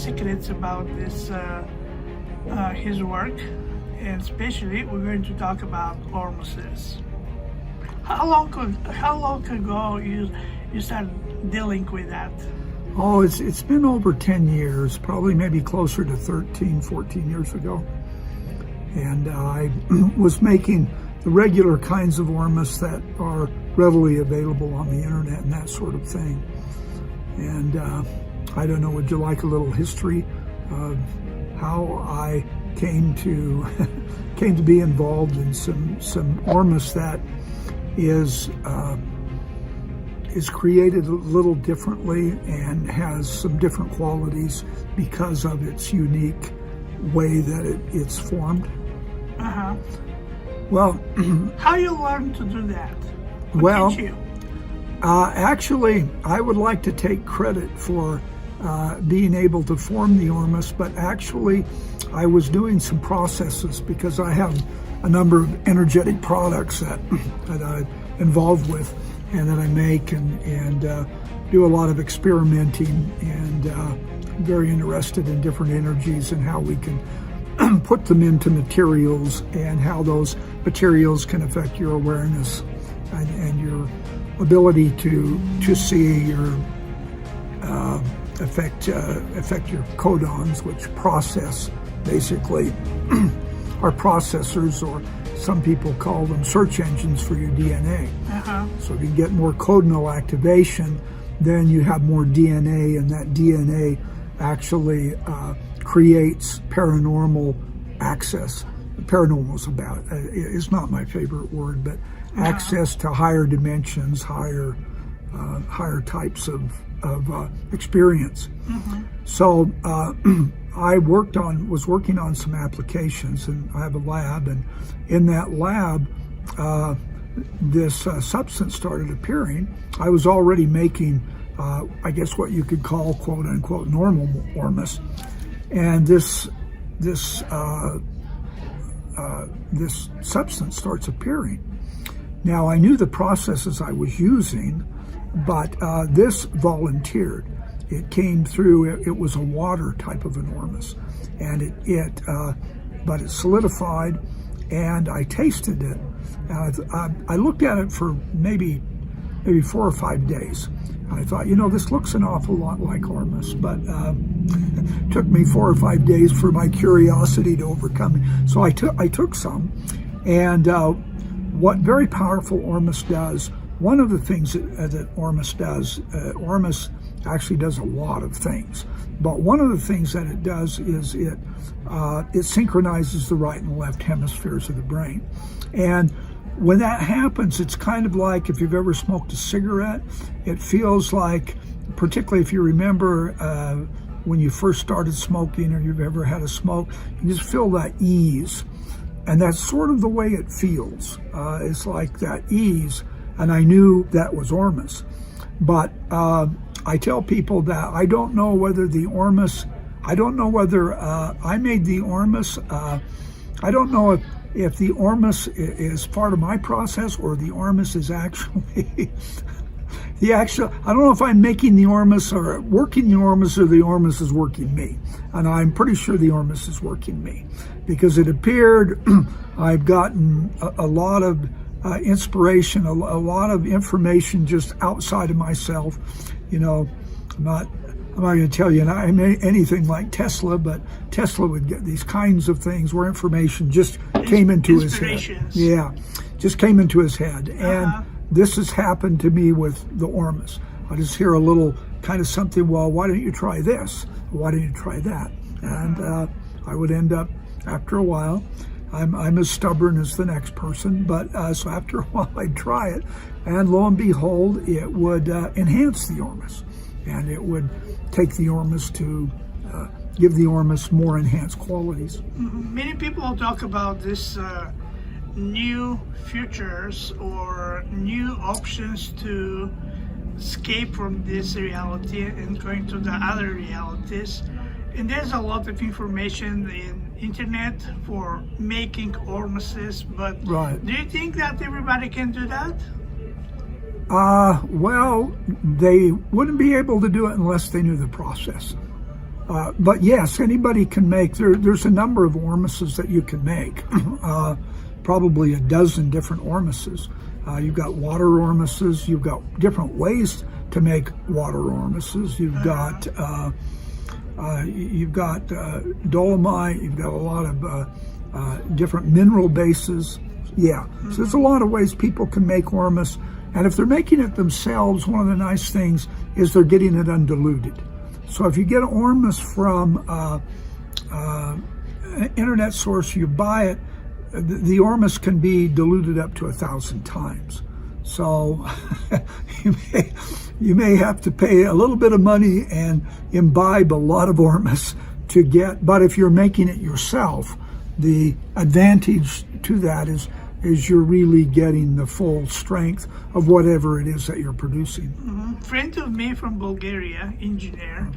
secrets about this his work, and especially we're going to talk about Ormuses. How long ago you started dealing with that? Oh, it's been over 10 years, probably maybe closer to 13, 14 years ago. And I was making the regular kinds of Ormus that are readily available on the internet and that sort of thing. And I don't know, would you like a little history of how I came to be involved in some Ormus that is created a little differently and has some different qualities because of its unique way that it's formed. Uh-huh. Well, how you learned to do that? Well, teach you? Actually, I would like to take credit for being able to form the Ormus, but actually I was doing some processes because I have a number of energetic products that I'm involved with and that I make and do a lot of experimenting, and very interested in different energies and how we can put them into materials and how those materials can affect your awareness and your ability to see your affect your codons, which process basically are processors, or some people call them search engines for your DNA. Uh-huh. So if you get more codonal activation, then you have more DNA, and that DNA actually creates paranormal access. Paranormal is about, it's not my favorite word, but access to higher dimensions, higher types of experience. Mm-hmm. So I was working on some applications, and I have a lab, and in that lab, this substance started appearing. I was already making, I guess what you could call quote unquote normal Ormus, and this substance starts appearing. Now, I knew the processes I was using, but this volunteered. It came through. It was a water type of an Ormus, and but it solidified, and I tasted it. I looked at it for maybe 4 or 5 days. I thought, this looks an awful lot like Ormus, but it took me 4 or 5 days for my curiosity to overcome it. So I took some, and what very powerful Ormus does, one of the things that Ormus does, Ormus actually does a lot of things, but one of the things that it does is it synchronizes the right and left hemispheres of the brain. And when that happens, it's kind of like if you've ever smoked a cigarette, it feels like, particularly if you remember when you first started smoking or you've ever had a smoke, you just feel that ease. And that's sort of the way it feels. It's like that ease. And I knew that was Ormus. But I tell people that I don't know whether the Ormus, I don't know whether I made the Ormus. I don't know if the Ormus is part of my process or the Ormus is actually I don't know if I'm making the Ormus or working the Ormus or the Ormus is working me. And I'm pretty sure the Ormus is working me because it appeared. I've gotten a lot of inspiration, a lot of information just outside of myself. I'm not going to tell you I'm anything like Tesla, but Tesla would get these kinds of things where information just came into his head. Yeah, just came into his head. And this has happened to me with the Ormus. I just hear a little kind of something, well, why don't you try this? Why don't you try that? And I would end up, after a while, I'm as stubborn as the next person, but so after a while I'd try it, and lo and behold, it would enhance the Ormus, and it would take the Ormus to give the Ormus more enhanced qualities. Many people talk about this new futures or new options to escape from this reality and going to the other realities. And there's a lot of information in internet for making Ormuses, but do you think that everybody can do that? Well, they wouldn't be able to do it unless they knew the process. But yes, anybody can make, there's a number of ormuses that you can make, probably a dozen different ormuses. You've got water ormuses, you've got different ways to make water ormuses. You've got dolomite, you've got a lot of different mineral bases. Yeah, so there's a lot of ways people can make ormus. And if they're making it themselves, one of the nice things is they're getting it undiluted. So if you get ormus from an internet source, you buy it, the ormus can be diluted up to 1,000 times. So you may have to pay a little bit of money and imbibe a lot of ormus to get, but if you're making it yourself, the advantage to that is you're really getting the full strength of whatever it is that you're producing. Mm-hmm. Friend of me from Bulgaria, engineer,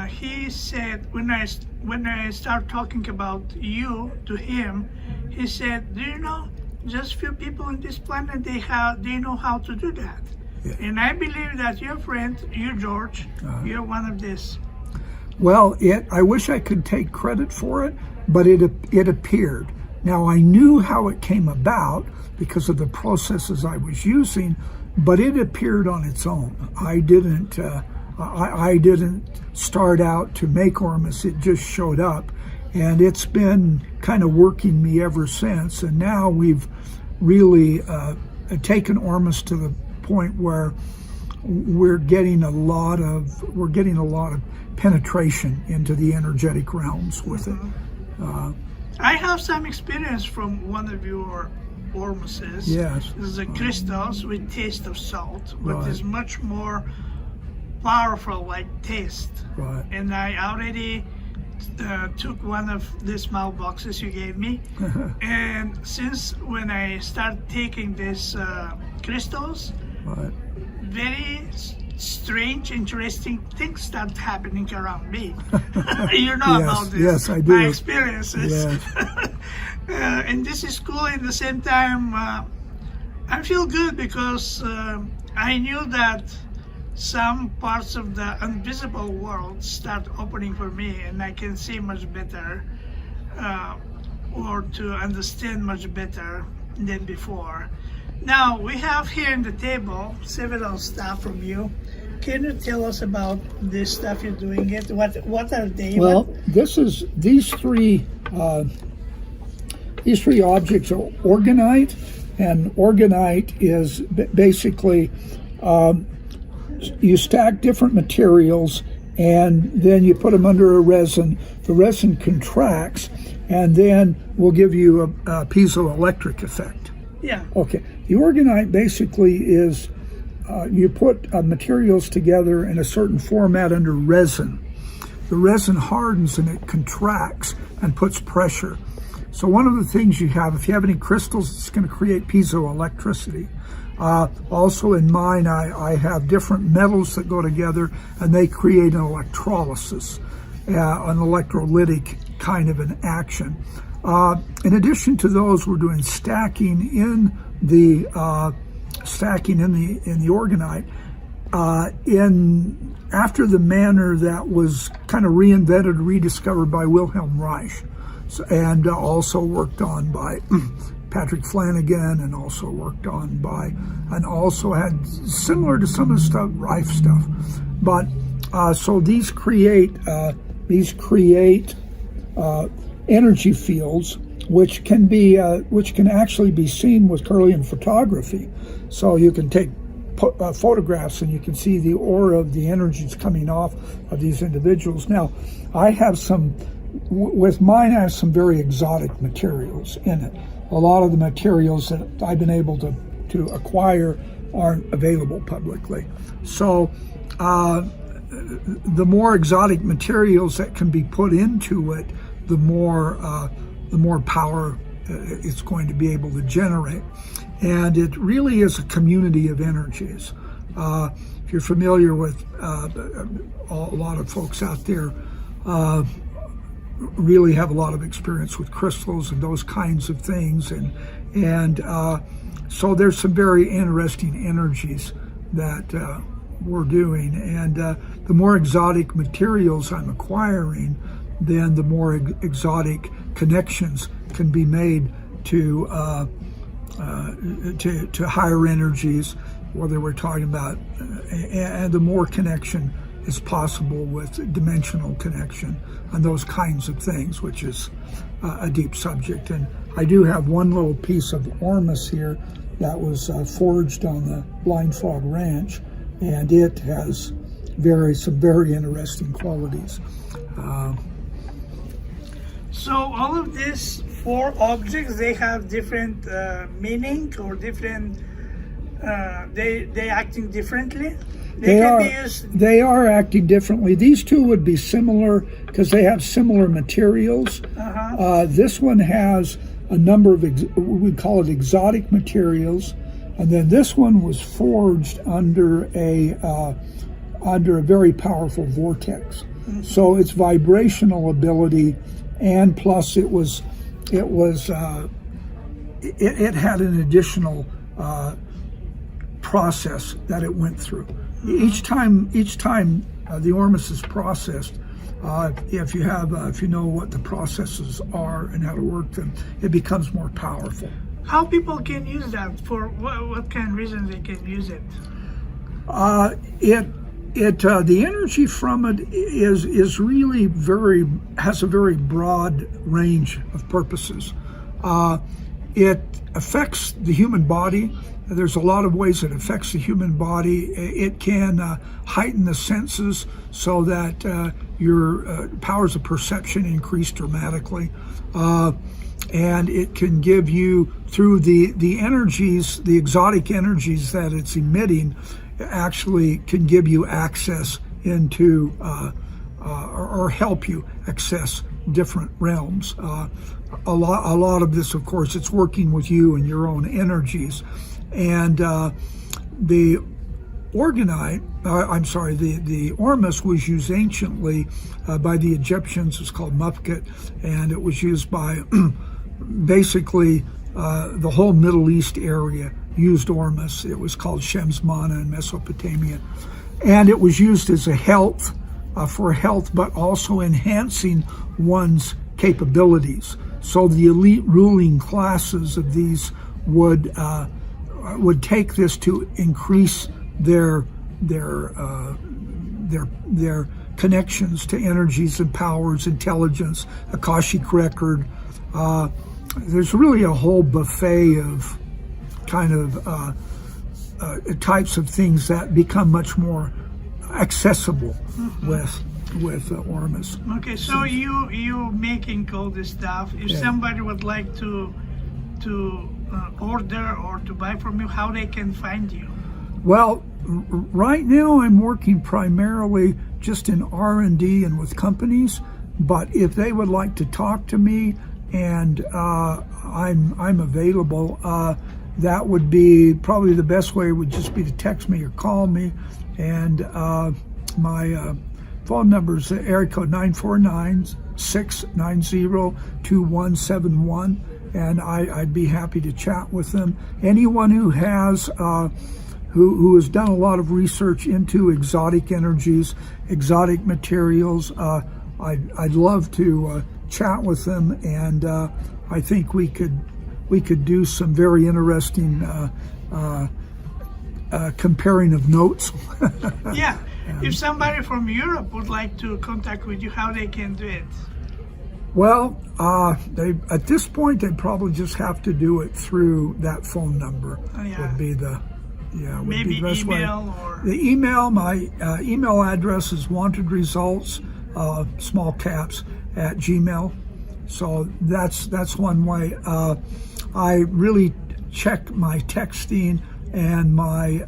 he said when I start talking about you to him, he said, "Do you know, just few people on this planet they know how to do that." Yeah. And I believe that your friend, you George, you're one of this. Well, I wish I could take credit for it, but it appeared. Now, I knew how it came about because of the processes I was using, but it appeared on its own. I didn't start out to make ormus, it just showed up. And it's been kind of working me ever since. And now we've really taken ormus to the point where we're getting a lot of penetration into the energetic realms with it. I have some experience from one of your ormuses. Yes. This is a crystals with taste of salt, but Right. it's much more powerful like taste. Right. And I already took one of the small boxes you gave me. And since when I started taking these crystals, Right. very strange, interesting things start happening around me. You know Yes, about this. yes, I do. My experiences. Yes. And this is cool. At the same time, I feel good because I knew that some parts of the invisible world start opening for me, and I can see much better, or to understand much better than before. Now we have here in the table several stuff from you. Can you tell us about this stuff you're doing? What are they? Well, these three objects are orgonite, and orgonite is basically you stack different materials and then you put them under a resin. The resin contracts and then will give you a piezoelectric effect. Yeah. Okay. The orgonite basically is you put materials together in a certain format under resin. The resin hardens and it contracts and puts pressure. So one of the things you have, if you have any crystals, it's going to create piezoelectricity. Also in mine, I have different metals that go together and they create an electrolysis, an electrolytic kind of an action. In addition to those, we're doing stacking in the orgonite after the manner that was kind of reinvented, rediscovered by Wilhelm Reich, and also worked on by Patrick Flanagan, and also worked on by, and also had similar to some of the stuff, Reich stuff. But so these create energy fields, which can actually be seen with Kirlian photography. So you can take photographs and you can see the aura of the energies coming off of these individuals. Now, with mine, I have some very exotic materials in it. A lot of the materials that I've been able to acquire aren't available publicly. So the more exotic materials that can be put into it, the more power it's going to be able to generate. And it really is a community of energies. If you're familiar with a lot of folks out there, really have a lot of experience with crystals and those kinds of things, and so there's some very interesting energies that we're doing. And the more exotic materials I'm acquiring, then the more exotic connections can be made to higher energies, whether we're talking about, and the more connection is possible with dimensional connection and those kinds of things, which is a deep subject. And I do have one little piece of ormus here that was forged on the Blind Frog Ranch, and it has some very interesting qualities. So all of these 4 objects, they have different meaning or different, they acting differently? They are acting differently. These two would be similar because they have similar materials. This one has a number of, we call it exotic materials, and then this one was forged under a very powerful vortex. So its vibrational ability, and plus it had an additional process that it went through. Each time the ormus is processed, if you know what the processes are and how to work them, it becomes more powerful. How people can use that? For what kind of reasons they can use it? The energy from it is really has a very broad range of purposes. It affects the human body. There's a lot of ways it affects the human body. It can heighten the senses so that your powers of perception increase dramatically. And it can give you, through the energies, the exotic energies that it's emitting, actually can give you access into or help you access different realms. A lot of this, of course, it's working with you and your own energies. And the ormus was used anciently by the Egyptians. It's called mufket, and it was used by basically the whole Middle East area used ormus. It was called Shemsmana in Mesopotamia, and it was used as a for health, but also enhancing one's capabilities. So the elite ruling classes of these would take this to increase their connections to energies and powers, intelligence, Akashic record. There's really a whole buffet of kind of types of things that become much more accessible with ormus. Okay, so you making all this stuff. If somebody would like to order or to buy from you, how they can find you? Well, right now I'm working primarily just in R&D and with companies, but if they would like to talk to me, and I'm available, that would be probably the best way would just be to text me or call me. And my phone number is area code 949-690-2171, and I'd be happy to chat with them. Anyone who has who has done a lot of research into exotic energies, exotic materials, I'd love to chat with them, and I think we could do some very interesting comparing of notes. Yeah. If somebody from Europe would like to contact with you, how they can do it? Well, at this point they probably just have to do it through that phone number. Would be the maybe best email way. or The email. My email address is wantedresults, small caps, @gmail. So that's one way. I really check my texting and my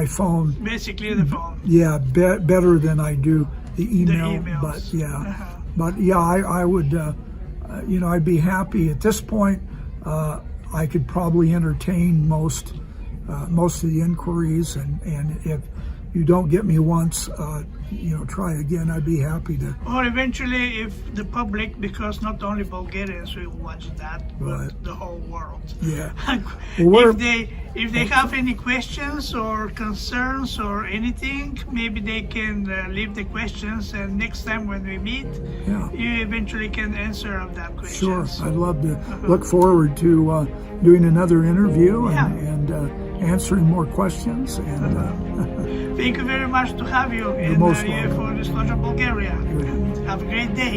phone. Basically the phone. Yeah, better than I do the email. The emails. But I would, I'd be happy at this point. I could probably entertain most of the inquiries, and if you don't get me once, try again, I'd be happy to. Or eventually, if the public, because not only Bulgarians will watch that, Right. but the whole world. Yeah. Well, if they have any questions or concerns or anything, maybe they can leave the questions, and next time when we meet, Yeah. you eventually can answer of that Sure, questions. I'd love to look forward to doing another interview and answering more questions. And Thank you very much to have you in most UFO Disclosure Bulgaria. And have a great day.